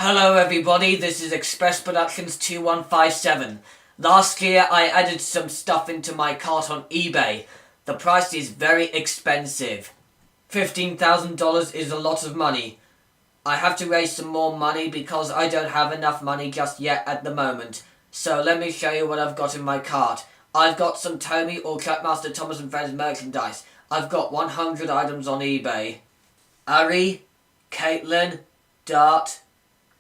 Hello everybody, this is Express Productions 2157. Last year I added some stuff into my cart on eBay. The price is very expensive. $15,000 is a lot of money. I have to raise some more money because I don't have enough money just yet at the moment. So let me show you what I've got in my cart. I've got some Tomy or Trackmaster Thomas & Friends merchandise. I've got 100 items on eBay. Ari, Caitlin, Dart,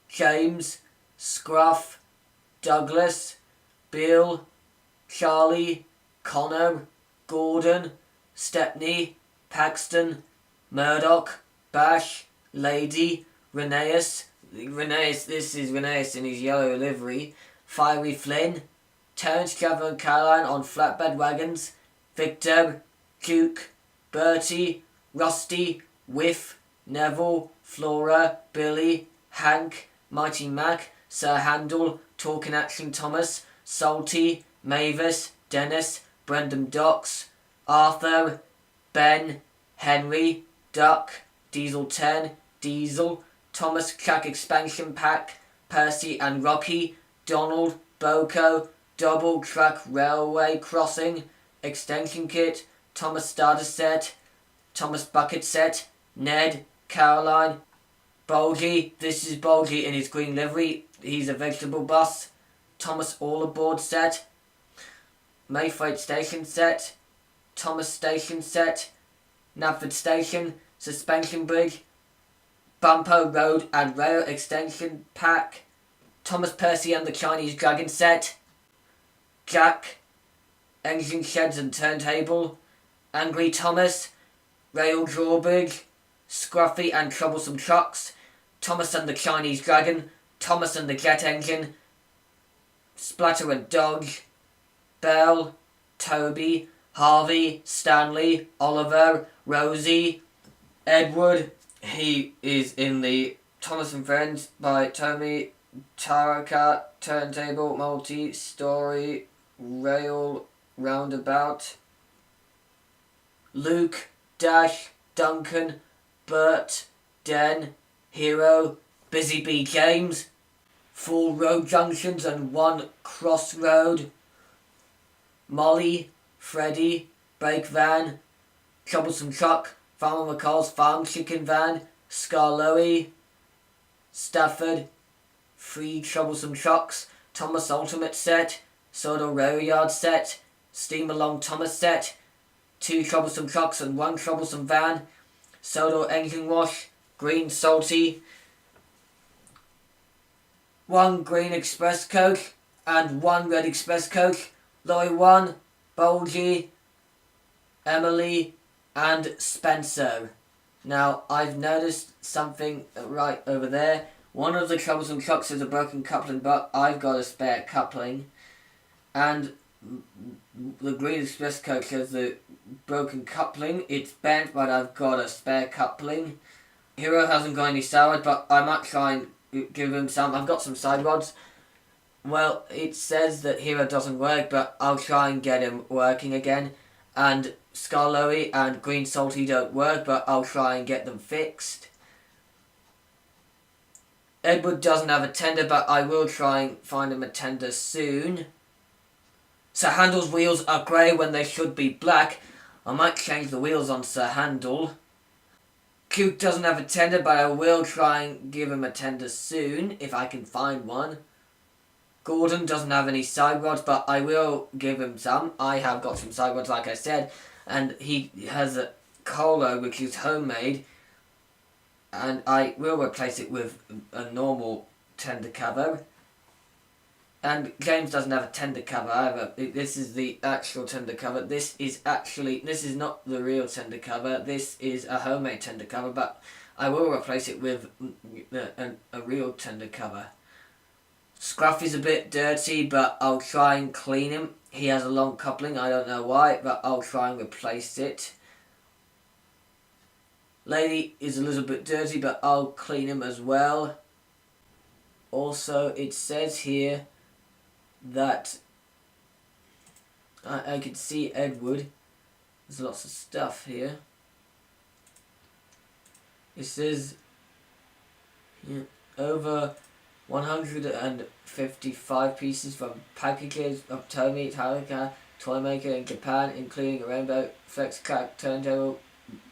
James, Scruff, Douglas, Bill, Charlie, Connor, Gordon, Stepney, Paxton, Murdoch, Bash, Lady, Rheneas, this is Rheneas in his yellow livery, Fiery Flynn, Terence, Trevor and Caroline on flatbed wagons, Victor, Duke, Bertie, Rusty, Whiff, Neville, Flora, Billy, Hank, Mighty Mac, Sir Handel, Talking Action Thomas, Salty, Mavis, Dennis, Brendan Docks, Arthur, Ben, Henry, Duck, Diesel 10, Diesel, Thomas Track Expansion Pack, Percy and Rocky, Donald, Boko, Double Track Railway Crossing, Extension Kit, Thomas Starter Set, Thomas Bucket Set, Ned, Caroline, Bulgy, this is Bulgy in his green livery, he's a vegetable bus, Thomas All Aboard Set, Mayfreight Station Set, Thomas Station Set, Knapford Station, Suspension Bridge, Bumpo Road and Rail Extension Pack, Thomas Percy and the Chinese Dragon Set, Jack, Engine Sheds and Turntable, Angry Thomas, Rail Drawbridge, Scruffy and Troublesome Trucks, Thomas and the Chinese Dragon, Thomas and the Jet Engine, Splatter and Dodge, Bell, Toby, Harvey, Stanley, Oliver, Rosie, Edward. He is in the Thomas and Friends by Tommy, Tarakat, Turntable, Multi-Story, Rail, Roundabout, Luke, Dash, Duncan, Bert, Den, Hero, Busy Bee James, 4 road junctions and 1 crossroad, Molly, Freddy, Brake Van, Troublesome Truck, Farmer McCall's Farm Chicken Van, Scarloey, Stafford, 3 Troublesome Trucks, Thomas Ultimate Set, Soda Rail Yard Set, Steam Along Thomas Set, 2 Troublesome Trucks and 1 Troublesome Van, Soda Engine Wash, Green Salty, 1 Green Express Coke and 1 Red Express Coke, Lorry 1, Bulgy, Emily and Spencer. Now I've noticed something right over there. One of the Troublesome Trucks has a broken coupling, but I've got a spare coupling, and the Green Express Coach has the broken coupling. It's bent, but I've got a spare coupling. Hero hasn't got any side, but I might try and give him some. I've got some side rods. Well, it says that Hero doesn't work, but I'll try and get him working again. And Scarloey and Green Salty don't work, but I'll try and get them fixed. Edward doesn't have a tender, but I will try and find him a tender soon. Sir Handel's wheels are grey when they should be black. I might change the wheels on Sir Handel. Duke doesn't have a tender, but I will try and give him a tender soon, if I can find one. Gordon doesn't have any side rods, but I will give him some. I have got some side rods, like I said, and he has a Colo, which is homemade, and I will replace it with a normal tender cover. And James doesn't have a tender cover either. This is the actual tender cover. This is not the real tender cover. This is a homemade tender cover, but I will replace it with a real tender cover. Scruffy's a bit dirty, but I'll try and clean him. He has a long coupling, I don't know why, but I'll try and replace it. Lady is a little bit dirty, but I'll clean him as well. Also, it says here that I can see Edward. There's lots of stuff here. It says over 155 pieces from packages of Tomy Tarika Toymaker in Japan, including a rainbow, flex crack, turntable,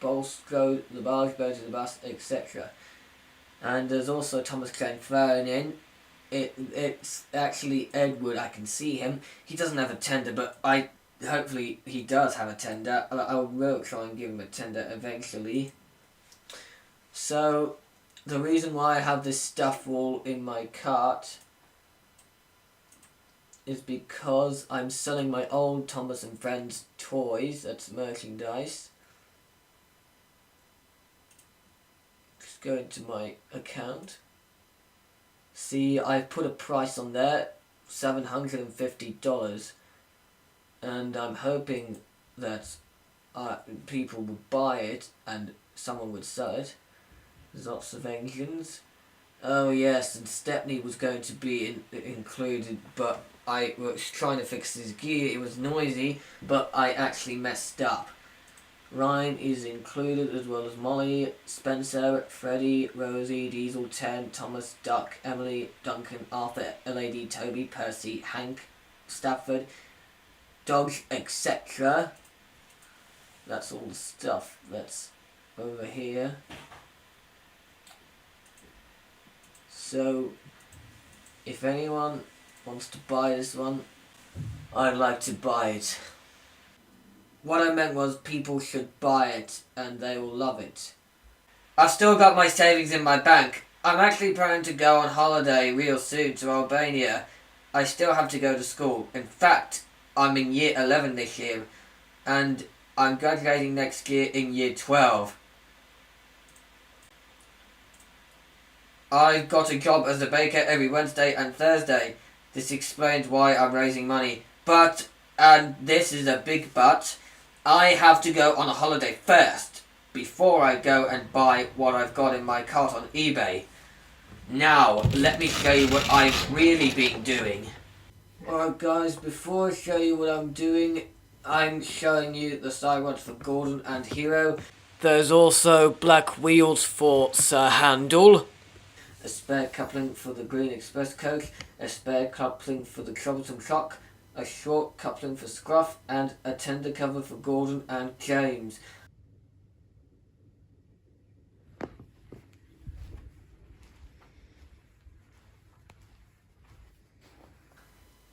bolstro, the barge, boat to the bus, etc. And there's also Thomas Klein thrown in. It's actually Edward. I can see him. He doesn't have a tender, but hopefully he does have a tender. I will try and give him a tender eventually. So the reason why I have this stuff all in my cart is because I'm selling my old Thomas and Friends toys. That's merchandise. Just go into my account. See, I've put a price on there, $750, and I'm hoping that people would buy it and someone would sell it. There's lots of engines. Oh yes, and Stepney was going to be included, but I was trying to fix his gear. It was noisy, but I actually messed up. Ryan is included, as well as Molly, Spencer, Freddie, Rosie, Diesel, 10, Thomas, Duck, Emily, Duncan, Arthur, LAD, Toby, Percy, Hank, Stafford, Dodge, etc. That's all the stuff that's over here. So, if anyone wants to buy this one, I'd like to buy it. What I meant was people should buy it and they will love it. I've still got my savings in my bank. I'm actually planning to go on holiday real soon to Albania. I still have to go to school. In fact, I'm in year 11 this year and I'm graduating next year in year 12. I've got a job as a baker every Wednesday and Thursday. This explains why I'm raising money. But, and this is a big but, I have to go on a holiday first, before I go and buy what I've got in my cart on eBay. Now, let me show you what I've really been doing. Alright guys, before I show you what I'm doing, I'm showing you the side rods for Gordon and Hero. There's also black wheels for Sir Handel. A spare coupling for the Green Express coach, a spare coupling for the Troublesome Shock, a short coupling for Scruff, and a tender cover for Gordon and James.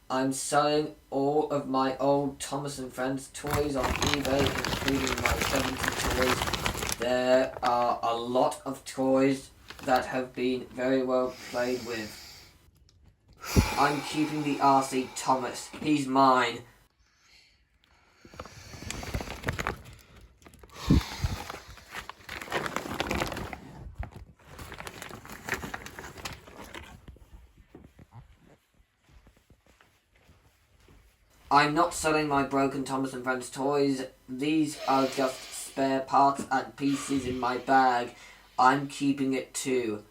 I'm selling all of my old Thomas and Friends toys on eBay, including my 70 toys. There are a lot of toys that have been very well played with. I'm keeping the RC Thomas. He's mine. I'm not selling my broken Thomas and Friends toys. These are just spare parts and pieces in my bag. I'm keeping it too.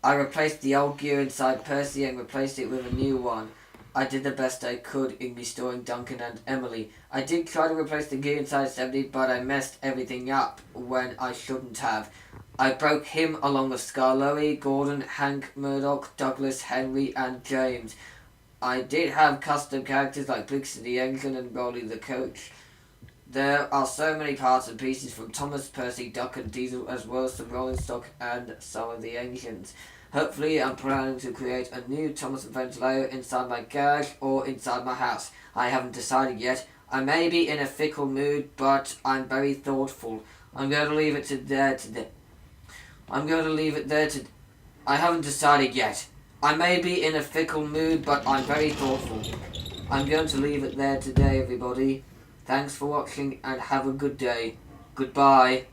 I replaced the old gear inside Percy and replaced it with a new one. I did the best I could in restoring Duncan and Emily. I did try to replace the gear inside 70, but I messed everything up when I shouldn't have. I broke him along with Scarloey, Gordon, Hank, Murdoch, Douglas, Henry, and James. I did have custom characters like Blixie the Engine and Rolly the Coach. There are so many parts and pieces from Thomas, Percy, Duck and Diesel, as well as some rolling stock and some of the engines. Hopefully I'm planning to create a new Thomas and Friends layer inside my garage or inside my house. I haven't decided yet. I may be in a fickle mood, but I'm very thoughtful. I'm going to leave it there today. I haven't decided yet. I may be in a fickle mood, but I'm very thoughtful. I'm going to leave it there today, everybody. Thanks for watching and have a good day. Goodbye.